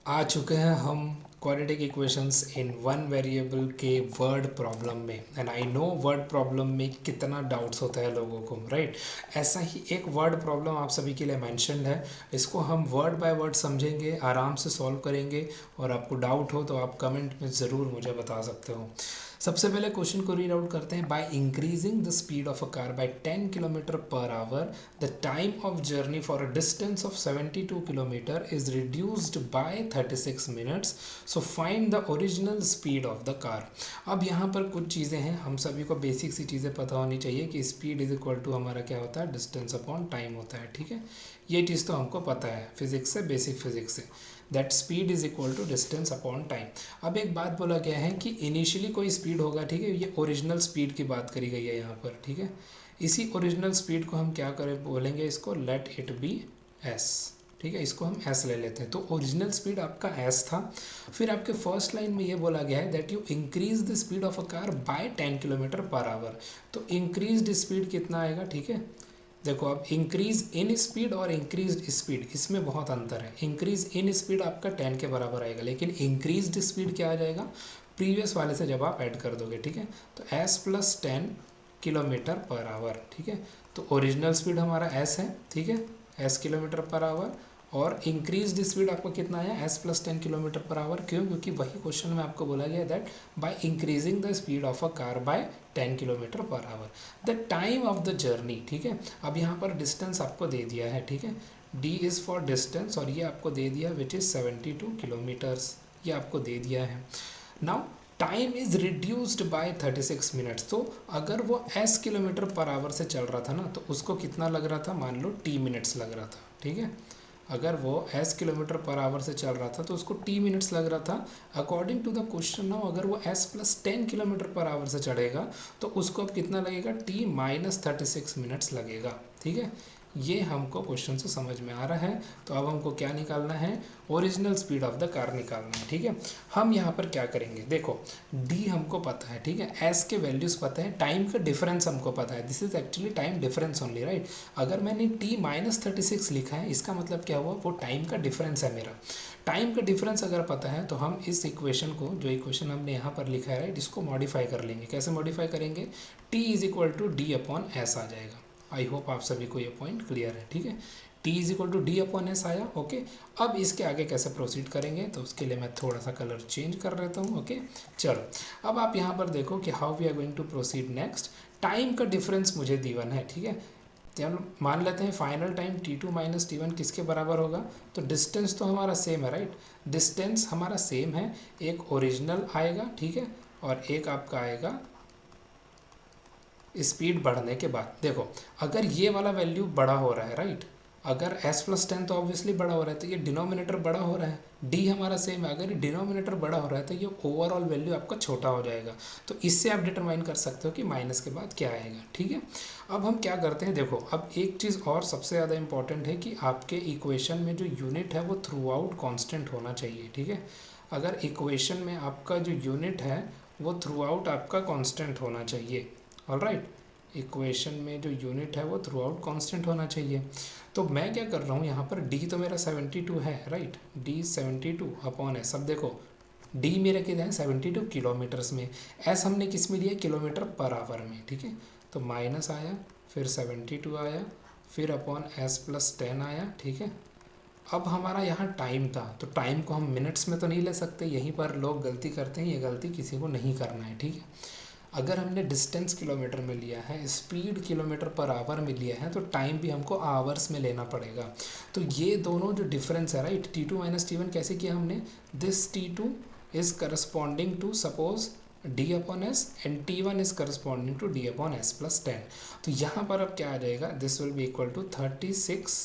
आ चुके हैं हम quadratic equations in one variable के वर्ड प्रॉब्लम में। And I know word problem में कितना डाउट्स होता है लोगों को, राइट। ऐसा ही एक वर्ड प्रॉब्लम आप सभी के लिए मेंशन्ड है। इसको हम वर्ड बाय वर्ड समझेंगे, आराम से सॉल्व करेंगे। और आपको डाउट हो तो आप कमेंट में ज़रूर मुझे बता सकते हो। सबसे पहले क्वेश्चन को रीड आउट करते हैं। By increasing the speed of a car by 10 kilometre per hour, the time of journey for a distance of 72 kilometre is reduced by 36 minutes. So find the original speed of the car. अब यहाँ पर कुछ चीज़ें हैं, हम सभी को basic सी चीज़ें पता होनी चाहिए कि स्पीड इज इक्वल टू हमारा क्या होता है, डिस्टेंस अपॉन टाइम होता है। ठीक है, ये चीज़ तो हमको पता है फिजिक्स से, बेसिक फिजिक्स से, that speed is equal to distance upon time. अब एक बात बोला गया है कि इनिशियली कोई स्पीड होगा, ठीक है, ये ओरिजिनल स्पीड की बात करी गई है यहाँ पर। ठीक है, इसी ओरिजिनल स्पीड को हम क्या करें, बोलेंगे इसको लेट इट बी एस। ठीक है, इसको हम एस ले लेते हैं। तो ओरिजिनल स्पीड आपका एस था। फिर आपके फर्स्ट लाइन में ये बोला गया है that you increase the speed of a car by 10 kilometre per hour. तो इंक्रीज्ड स्पीड कितना आएगा, ठीक है। देखो अब इंक्रीज इन स्पीड और इंक्रीज स्पीड, इसमें बहुत अंतर है। इंक्रीज इन स्पीड आपका 10 के बराबर आएगा, लेकिन इंक्रीज्ड स्पीड क्या आ जाएगा, प्रीवियस वाले से जब आप ऐड कर दोगे। ठीक है, तो s plus 10 kilometre per our. ठीक है, तो ओरिजिनल स्पीड हमारा s है, ठीक है, s किलोमीटर पर आवर। और इंक्रीज्ड स्पीड आपको कितना आया, s plus 10 kilometre per hour. क्यों, क्योंकि वही क्वेश्चन में आपको बोला गया that by increasing the speed of a car by 10 kilometre per hour, the time of the journey. ठीक है, अब यहाँ पर डिस्टेंस आपको दे दिया है, ठीक है, d इज़ फॉर डिस्टेंस, और ये आपको दे दिया विच इज़ 72 किलोमीटर्स, ये आपको दे दिया है। Now time is reduced by 36 minutes. तो अगर वो s किलोमीटर पर आवर से चल रहा था ना, तो उसको कितना लग रहा था, मान लो t मिनट्स लग रहा था। ठीक है, अगर वो s किलोमीटर पर आवर से चल रहा था तो उसको t मिनट्स लग रहा था। According to the question now, अगर वो s plus 10 kilometre per hour से चढ़ेगा तो उसको अब कितना लगेगा, t माइनस 36 मिनट्स लगेगा। ठीक है, ये हमको क्वेश्चन से समझ में आ रहा है। तो अब हमको क्या निकालना है, original speed of the car निकालना है। ठीक है, हम यहाँ पर क्या करेंगे, देखो d हमको पता है, ठीक है, s के वैल्यूज़ पता है, टाइम का डिफरेंस हमको पता है, this is actually time difference only, right. अगर मैंने t माइनस 36 लिखा है, इसका मतलब क्या हुआ, वो टाइम का डिफरेंस है मेरा। टाइम का डिफरेंस अगर पता है तो हम इस इक्वेशन को, जो इक्वेशन हमने यहाँ पर लिखा है, राइट, इसको मॉडिफाई कर लेंगे। कैसे मॉडिफाई करेंगे, t is equal to D upon s आ जाएगा। आई होप आप सभी को ये पॉइंट क्लियर है। ठीक है, t is equal to D upon S आया। ओके, अब इसके आगे कैसे प्रोसीड करेंगे, तो उसके लिए मैं थोड़ा सा कलर चेंज कर लेता हूँ। ओके, चलो अब आप यहाँ पर देखो कि how we are going to proceed next. Time का डिफरेंस मुझे दी1 है, ठीक है, चलो मान लेते हैं final time t2 minus t1 किसके बराबर होगा, तो डिस्टेंस तो हमारा सेम है, राइट, डिस्टेंस हमारा सेम है। एक ओरिजिनल आएगा, ठीक है, और एक आपका आएगा स्पीड बढ़ने के बाद। देखो अगर ये वाला वैल्यू बड़ा हो रहा है, राइट, अगर s प्लस 10 तो ऑब्वियसली बड़ा हो रहा है, तो ये डिनोमिनेटर बड़ा हो रहा है, d हमारा सेम है, अगर ये डिनोमिनेटर बड़ा हो रहा है तो ये ओवरऑल वैल्यू आपका छोटा हो जाएगा। तो इससे आप डिटरमाइन कर सकते हो कि माइनस के बाद क्या आएगा। ठीक है, अब हम क्या करते हैं, देखो अब एक चीज़ और सबसे ज़्यादा इंपॉर्टेंट है कि आपके इक्वेशन में जो यूनिट है वो थ्रू आउट कॉन्स्टेंट होना चाहिए। ठीक है, अगर इक्वेशन में आपका जो यूनिट है वो थ्रू आउट आपका कॉन्स्टेंट होना चाहिए। ऑलराइट, इक्वेशन में जो यूनिट है वो थ्रू आउट कॉन्स्टेंट होना चाहिए। तो मैं क्या कर रहा हूँ यहाँ पर, d तो मेरा 72 है, राइट, d 72 अपॉन एस। अब देखो d मेरा कितना है, 72 किलोमीटर्स में, s हमने किस में लिया, किलोमीटर पर आवर में। ठीक है, तो माइनस आया, फिर 72 आया, फिर अपॉन s प्लस 10 आया। ठीक है, अब हमारा यहाँ टाइम था, तो टाइम को हम मिनट्स में तो नहीं ले सकते, यहीं पर लोग गलती करते हैं, ये गलती किसी को नहीं करना है। ठीक है, अगर हमने डिस्टेंस किलोमीटर में लिया है, स्पीड किलोमीटर पर आवर में लिया है, तो टाइम भी हमको आवर्स में लेना पड़ेगा। तो ये दोनों जो डिफरेंस है, राइट, t2 माइनस t1 कैसे किया हमने, this t2 is corresponding to suppose d upon S and t1 is corresponding to d upon S plus 10। तो यहाँ पर अब क्या आ जाएगा, this will be equal to 36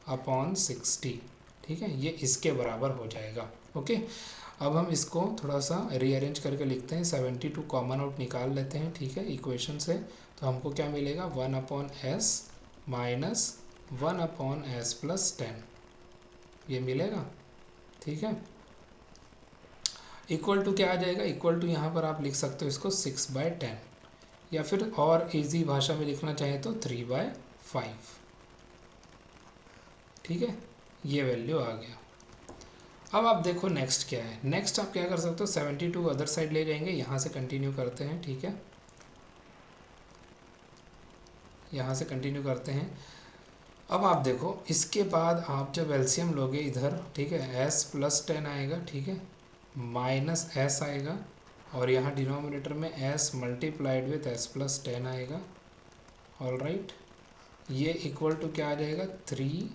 upon 60। ठीक है, ये इसके बराबर हो जाएगा। ओके, अब हम इसको थोड़ा सा रीअरेंज करके लिखते हैं, 72 कॉमन आउट निकाल लेते हैं। ठीक है, इक्वेशन से, तो हमको क्या मिलेगा, 1 upon S minus 1 upon S plus 10, ये मिलेगा। ठीक है, इक्वल टू क्या आ जाएगा, इक्वल टू यहाँ पर आप लिख सकते हो इसको 6/10, या फिर और इजी भाषा में लिखना चाहें तो 3/5। ठीक है, ये वैल्यू आ गया। अब आप देखो नेक्स्ट क्या है। नेक्स्ट आप क्या कर सकते हो, 72 अदर साइड ले जाएंगे, यहाँ से कंटिन्यू करते हैं, ठीक है, यहाँ से कंटिन्यू करते हैं। अब आप देखो इसके बाद आप जब एलसीएम लोगे इधर, ठीक है, s प्लस 10 आएगा, ठीक है, माइनस s आएगा, और यहाँ डिनोमिनेटर में s multiplied with s plus 10 आएगा। ऑल राइट, ये इक्वल टू क्या आ जाएगा, 3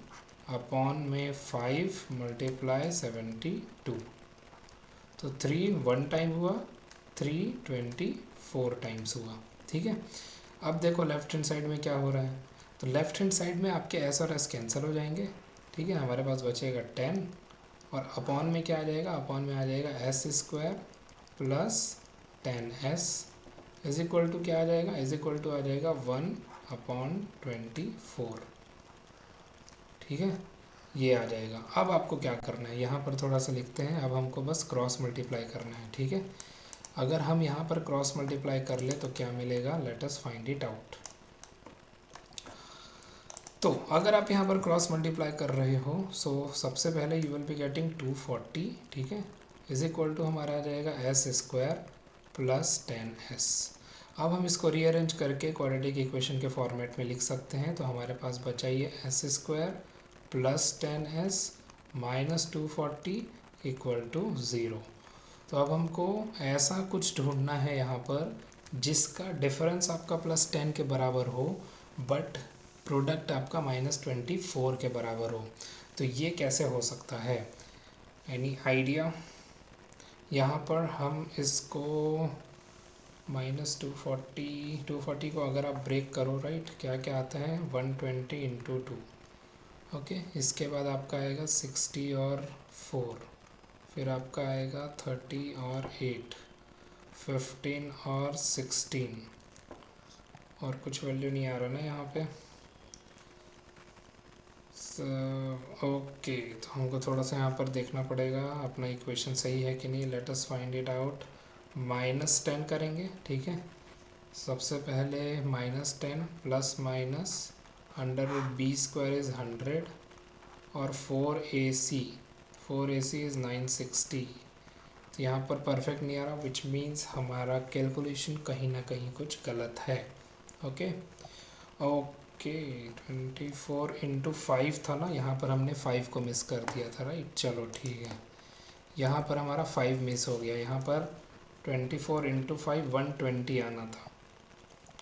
अपॉन में 5 मल्टीप्लाई 72। तो 3 वन टाइम हुआ, 3 24 टाइम्स हुआ, ठीक है। अब देखो लेफ्ट हैंड साइड में क्या हो रहा है, तो लेफ्ट हैंड साइड में आपके s और s कैंसिल हो जाएंगे, ठीक है, हमारे पास बचेगा 10, और अपॉन में क्या आ जाएगा, अपॉन में आ जाएगा s square plus 10s is equal to क्या आ जाएगा, इज इक्वल टू आ जाएगा 1/24, ठीक है, ये आ जाएगा। अब आपको क्या करना है, यहाँ पर थोड़ा सा लिखते हैं, अब हमको बस क्रॉस मल्टीप्लाई करना है, ठीक है। अगर हम यहाँ पर क्रॉस मल्टीप्लाई कर ले तो क्या मिलेगा, let us find it out. तो अगर आप यहाँ पर क्रॉस मल्टीप्लाई कर रहे हो, सो सबसे पहले यू विल बी गेटिंग 240, ठीक है, इज इक्वल टू हमारा आ जाएगा s स्क्वायर प्लस 10s। अब हम इसको रीअरेंज करके क्वाड्रेटिक इक्वेशन के फॉर्मेट में लिख सकते हैं। तो हमारे पास बचा ये s square plus 10s minus 240 equal to 0। तो अब हमको ऐसा कुछ ढूंढना है यहाँ पर जिसका डिफरेंस आपका प्लस 10 के बराबर हो, बट प्रोडक्ट आपका -24 के बराबर हो। तो ये कैसे हो सकता है, एनी आइडिया? यहाँ पर हम इसको -240 को अगर आप ब्रेक करो, राइट, क्या क्या आता है, 120 इंटू 2, ओके, इसके बाद आपका आएगा 60 और 4, फिर आपका आएगा 30 और 8, 15 और 16, और कुछ वैल्यू नहीं आ रहा ना यहाँ पे। ओके, तो हमको थोड़ा सा यहाँ पर देखना पड़ेगा अपना इक्वेशन सही है कि नहीं। Let us find it out. -10 करेंगे, ठीक है, सबसे पहले -10 प्लस माइनस √b² इज़ 100 और 4ac इज़ 960। तो यहाँ पर परफेक्ट नहीं आ रहा, विच मीन्स हमारा कैलकुलेशन कहीं ना कहीं कुछ गलत है। ओके ओके 24 इंटू 5 था ना, यहाँ पर हमने 5 को मिस कर दिया था, राइट। चलो ठीक है, यहाँ पर हमारा 5 मिस हो गया, यहाँ पर 24 इंटू 5 120 आना था,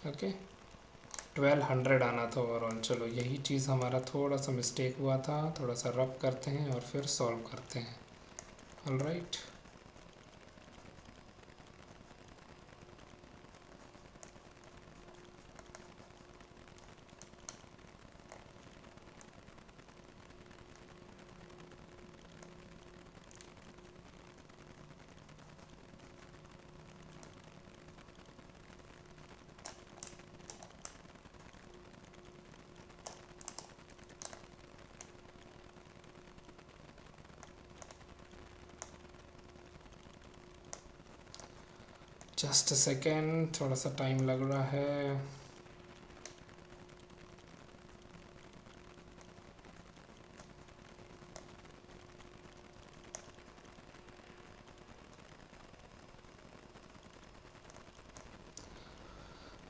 ओके, 1200 आना था ओवरऑल। चलो यही चीज़ हमारा थोड़ा सा मिस्टेक हुआ था, थोड़ा सा रब करते हैं और फिर सॉल्व करते हैं। All right, just a second, थोड़ा सा टाइम लग रहा है।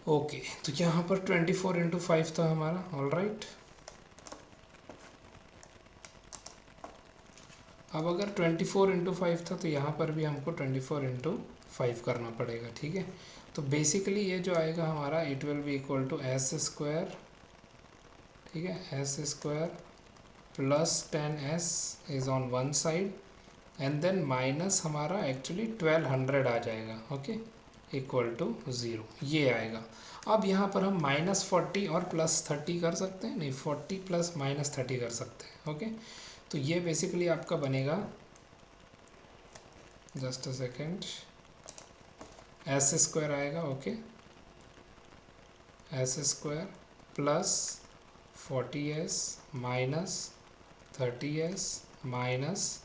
ओके तो यहाँ पर 24 इंटू 5 था हमारा। ऑल राइट, अब अगर 24 इंटू 5 था तो यहाँ पर भी हमको 24 इंटू 5 करना पड़ेगा, ठीक है। तो बेसिकली ये जो आएगा हमारा, it will be equal to s square, ठीक है, s square plus 10s is on one side and then minus हमारा एक्चुअली 1200 आ जाएगा, ओके, इक्वल टू 0, ये आएगा। अब यहाँ पर हम -40 और +30 कर सकते हैं, नहीं 40 प्लस -30 कर सकते हैं, ओके। तो ये बेसिकली आपका बनेगा, just a second, s square आएगा, okay, s square plus 40s minus 30s minus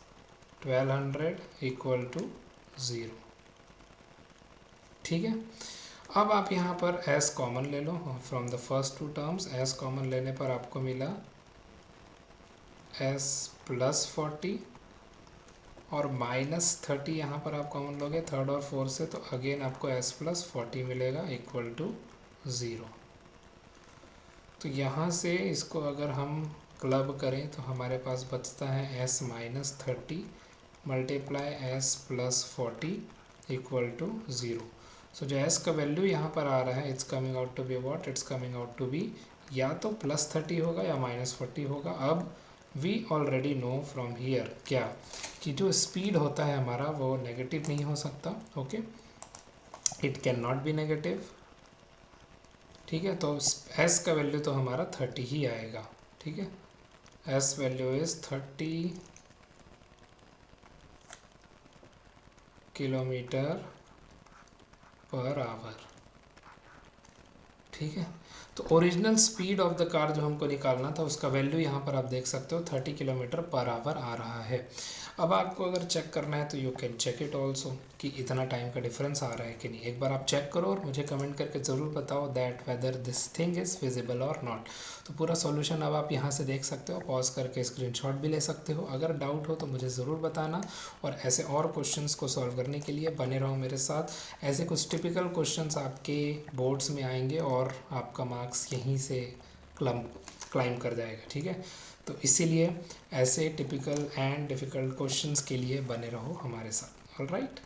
1200 equal to 0, ठीक है। अब आप यहाँ पर s कॉमन ले लो from the first two terms. s common लेने पर आपको मिला s प्लस 40 और -30 यहाँ पर आप कॉमन लोगे थर्ड और फोर्थ से, तो अगेन आपको s प्लस 40 मिलेगा इक्वल टू 0। तो यहाँ से इसको अगर हम क्लब करें तो हमारे पास बचता है s minus 30 multiply s plus 40 equal to 0। So जो s का वैल्यू यहाँ पर आ रहा है, it's coming out to be what, it's coming out to be या तो +30 होगा या -40 होगा। अब we already know from here क्या कि जो स्पीड होता है हमारा वो नेगेटिव नहीं हो सकता। Okay, it can not be negative. ठीक है, तो s का वैल्यू तो हमारा 30 ही आएगा। ठीक है, s value is 30 kilometre per our. ठीक है, तो original speed of the car जो हमको निकालना था उसका वैल्यू यहाँ पर आप देख सकते हो 30 किलोमीटर पर आवर आ रहा है। अब आपको अगर चेक करना है तो you can check it also कि इतना टाइम का डिफरेंस आ रहा है कि नहीं। एक बार आप चेक करो और मुझे कमेंट करके ज़रूर बताओ that whether this thing is feasible और नॉट। तो पूरा सॉल्यूशन अब आप यहाँ से देख सकते हो, पॉज करके स्क्रीनशॉट भी ले सकते हो। अगर डाउट हो तो मुझे ज़रूर बताना, और ऐसे और क्वेश्चंस को सॉल्व करने के लिए बने रहो मेरे साथ। ऐसे कुछ टिपिकल क्वेश्चंस आपके बोर्ड्स में आएंगे और आपका मार्क्स यहीं से क्लाइम कर जाएगा। ठीक है, तो इसीलिए ऐसे टिपिकल एंड डिफ़िकल्ट क्वेश्चंस के लिए बने रहो हमारे साथ। ऑलराइट।